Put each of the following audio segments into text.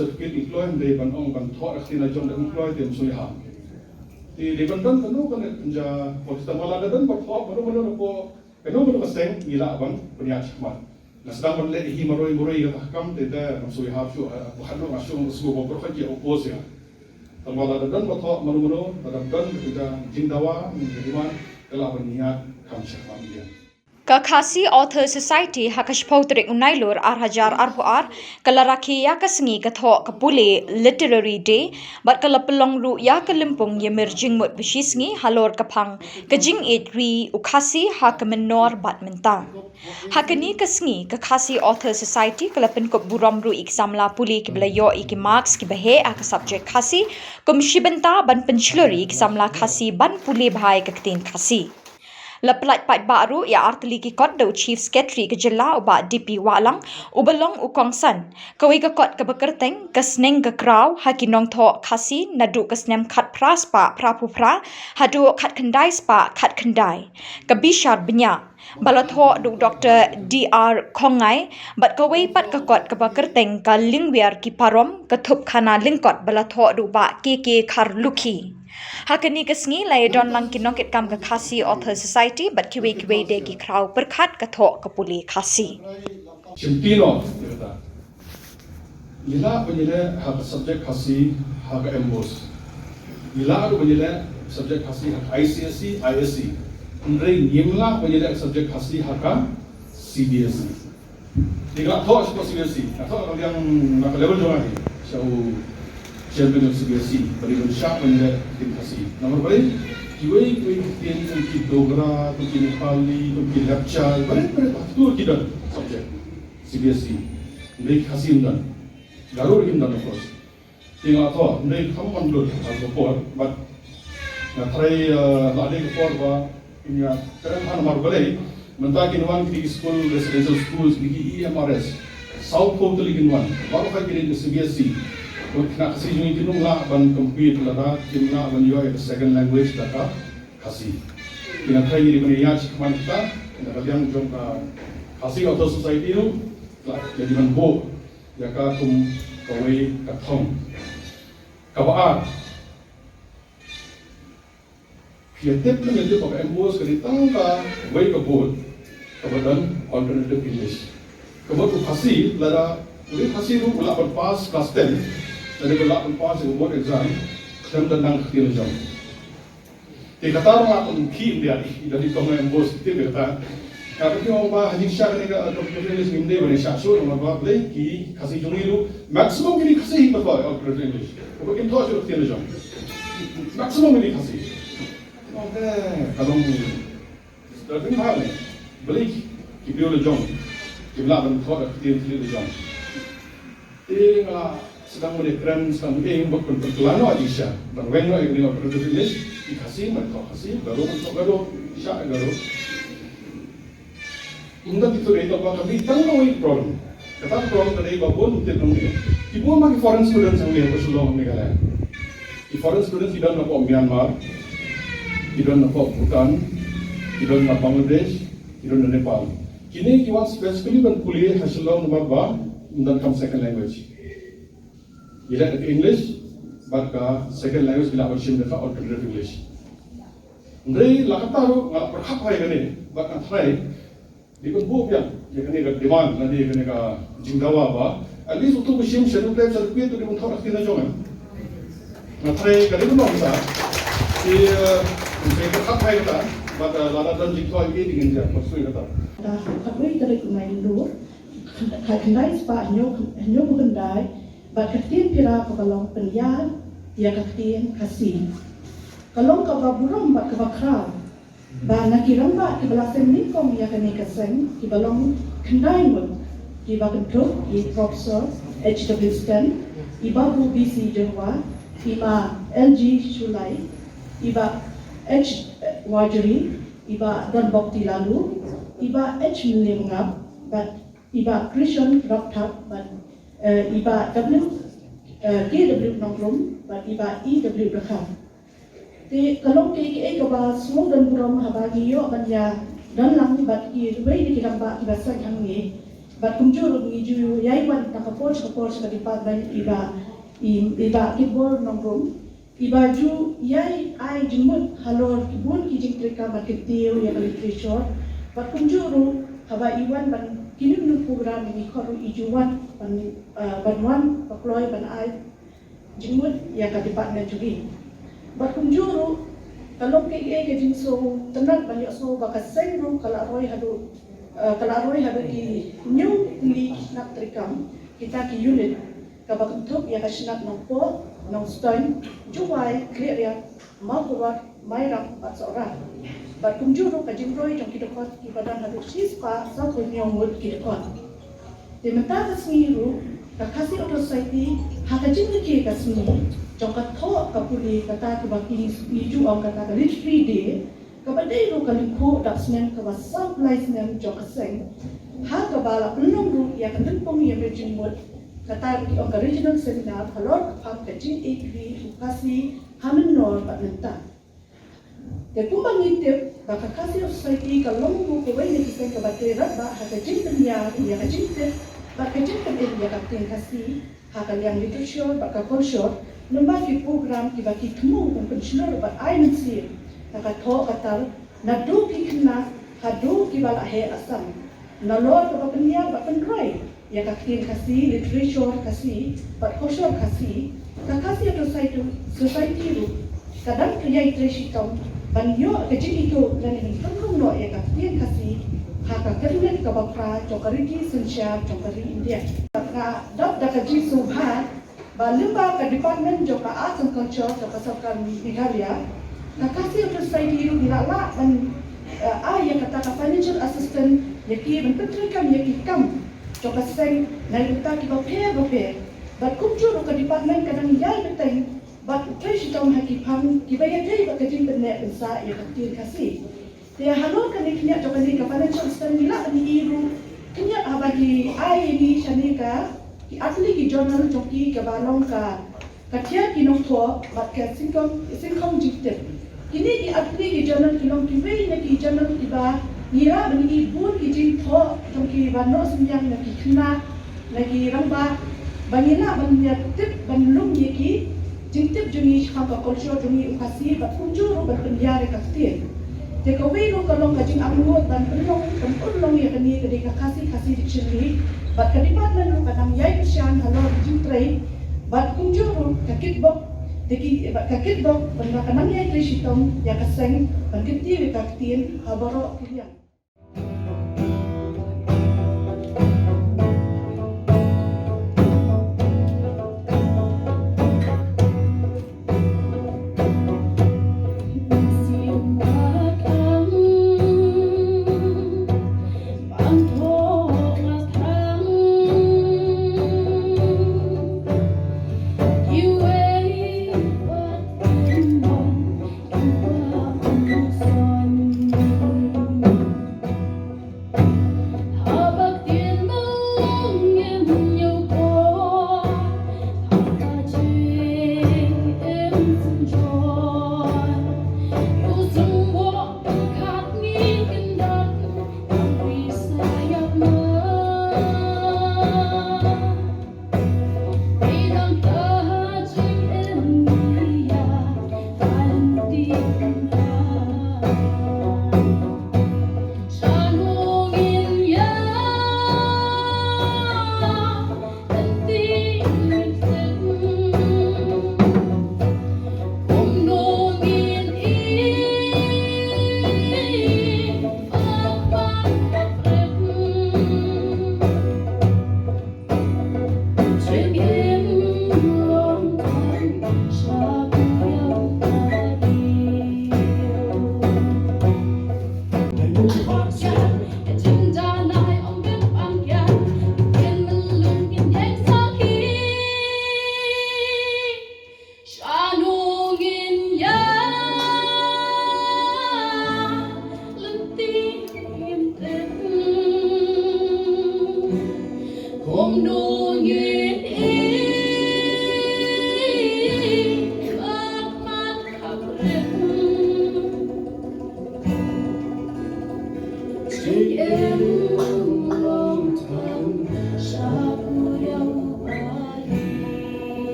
certificate employ they ban ong ban Thoh akhina jon da employ tem sui ha ti di ban dan kanu kan ja posta mala dan ba Thoh mano ko kanu kaseng ila ban punya chma na sedang ban le hi maroi ka kam te da sui ha shu ko hanu asu su ko pro khaji opose ya mala dan ba Thoh mano dan kita jindawa diman kala ban niat kam chma dia Khasi Author Society hakash pautrik unailur arhajar arbuar kala Rakhe Iaka Sngi Thoh Pule Literary Day bat kala pelong ru Iaka limpung yemir jingmut bishisngi halor kapang kajing etri ukhasi hakamenor bat mentang hakani kasngi Khasi Author Society kala penkop buram ru iksamla Pule ki belayo iki marks ki behe aka subject Khasi kumshibenta ban penchluri iksamla Khasi ban Pule bhai kaktin Khasi Leplat Paidbah ru ya Artylli ki kot do Chief Secretary ke jela uba DP Walang ubalong ukongsan kawi ke kot ke bekerteng ke sneng ke kraw hakinong Thoh Khasi nadu ke snem khat pras pa prapupra hadu khat kendai spa khat kendai ke bishar benya Balotho du Dr. DR Khongai bat kawi pat ke kot ke bekerteng ke lingwiar ki parom ke thup khana lingkot balotho du ba KK Kharluki Hakani kasngi lai don lang kinokit kam ke Khasi Author Society bat kiwe de ki kraw perkhat ke Thoh ke Pule Khasi. Simpino kata. Ila penjela hak subjek Khasi hak embos. Ila penjela subjek Khasi hak ICSE ISC. Ndrei nyimla penjela subjek Khasi hak CBSE. Tiga Thoh sepo CBSE. Thoh yang nak level jauh ni. Syau Champion of CBSE, beri bersyak menjadi tim Khasi. Nomor beri, kiwai tim untuk Dogra, untuk Nepali, untuk Lapcha, beri tu kita subjek CBSE. Mereka Khasi dan Garut dan of course. Tinggal Thoh, mereka kamu mandul atau por, but nak try lade por ba ini kerana nomor beri, mentah kinuan di school residential schools di EMRS, South Pole kinuan, baru kali kini CBSE. Nak Khasi jungi kinung lah ban compete lada kimna ban yo second language lada Khasi. Kina thai ni ban ya chman ta na kalian jom ka Khasi Author Society nu jadi ban bo ya ka tum kawai ka thong ka ba Fiatip na medyo pag embos ka ditang ka way ka bo ka badan alternative English. Kabut Khasi lada uli Khasi nu wala ban pass class 10 dari berlaku pas yang buat exam dan tentang kinerja. Tiga tahun aku mungkin dia dari komen bos itu berkata, kalau kita orang haji syar ni kalau profesional minde beri syasur orang bawa beli ki Khasi jungi lu maksimum kini Khasi berapa output English. Kalau kita tahu sudah kinerja, maksimum kini Khasi. Kalau sudah tinggal ni beli ki biolo jom, ki belakang thought kinerja. Tinggal sedang menekran sedang ingin berkelana Aisha dan wengno ini operator English di Khasi mereka Khasi baru untuk baru syak baru unda itu itu apa kami tahu ini problem kata problem tadi babon tidak mungkin ibu magi foreign students yang lihat Shillong Meghalaya di foreign students tidak nak Myanmar tidak nak Bhutan tidak nak Bangladesh tidak nak Nepal kini kiwan specifically ban kuliah Shillong nomor ba dan kam second language Bila ke English, baka second language bila bersim defa alternative English. Ndrei lakata ru ngalap berhak hai kene, baka try di kun bu pian, ya kene ka demand nanti kene ka jingdawa ba, at least untuk bersim schedule plan circuit tu di mun thor aktina jongan. Na try kene bu sa, si berhak hai kata, baka lada dan jingdawa ini dengan dia maksud kata. Dah kami dari kunai dulu, kendai spa nyo bukan dai. Bakatien pira kabalong penyan, ya katien Khasi. Kalong kababuram bak kabakra, ba nakiram ba kibalasen ni kom ya kene kaseng kibalong kendai mun, kibakentuk i Professor H.W. Stan, ibabu BC Jawa, ima LG Shulai, iba H. Wajri, iba dan Bokti Lalu, iba H. Mlingap, but iba Christian Doktor, but iba KW Nongrum, but iba EW Rakhe. Di kalau KKA kaba semua dan buram habagi yo banya dan lang bat ki wei di kiramba iba sang hangi But kumjuru ngiju yaiwan takapor sa department iba kibor nongrum iba ju yai ai jimut halor kibun kijing trika maketiu ya literature. But kumjuru haba iwan ban kinun program ni koru ijuan banwan pakloy ban ai jimut ya ka department jugi. But kumjuru kalau ke jing so tenat banyak so bakaseng ru kalau roy hadu i new li nak trikam kita ki unit kabakentuk ya kasnat nompo nong stone juwai clear ya mau buat mairang at seorang. But kumjuru ka jingroy jong kidokot ki badan hadu sispa sa ko nyongul kidokot. De mata kasmiru ka Khasi society hakajing ki kasmi jong ka Thoh ka Pule kata ki baki iju ang kata ka free day kabadai ro kalimpo daksnen ka wasap license jong kaseng ha ka bala penong ru ya kanpong ya mejimot kata ki ang regional seminar halor ka kajing agri Khasi hamen patnenta. De kumbang itip baka Khasi society ka longgu ko wai ni kiseng ka batera ba ha kajing tenya ya kajing te ba kajing kan ya kapten Khasi ha kalyang literature baka culture numba ki program ki baki temu kan pensional ba ai mensi naka Thoh katal nadu ki kena hadu ki bala he asam nalor ka penya ba penroi ya kapten Khasi literature Khasi ba culture Khasi ka Khasi society ru kadang kriya literature tong banyo kajing itu dan ini tengkung no ya kapten Khasi haka kernet ka bapra chokariki sensia chokari India ka dot da kaji subha ba limba ka department joka arts and culture ka pasarkan Meghalaya ka Khasi society ru dilala ban ya kata ka financial assistant yaki ban petrikam yaki kam joka seng na yuta ki bape but kumjuru ka department kadang yai beteng but treasure tom haki pam ki bayar dei ba kajing benek bensa ya kapten Khasi. Dia halor kan ikhnya joka ni ka financial assistant nila ni iru kenya abagi ai ni shanika ki Artylli ki journal joki ka balong ka katia ki nong Thoh bat ka singkong jikte kini ki Artylli ki journal ki long ki wei na ki journal ki ba ngira bani bun ki jing Thoh joki bano semyang na ki khna na ki ramba banina ban ya tip ban lum ye ki jingtip jungi khapa culture jungi Khasi bat kunjuru bat penjare kapten. Te ka wei ro kalong ka jing angot ban ulong ya kani ka Khasi dictionary bat ka department ro kadang yai pisyan halor jing tray bat kunjuru ka kitbok deki bat ka kitbok ban ka nang yai tray sitong ya kaseng ban kiti ka kapten habaro kilian.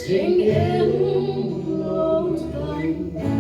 Sing him, Lord, thine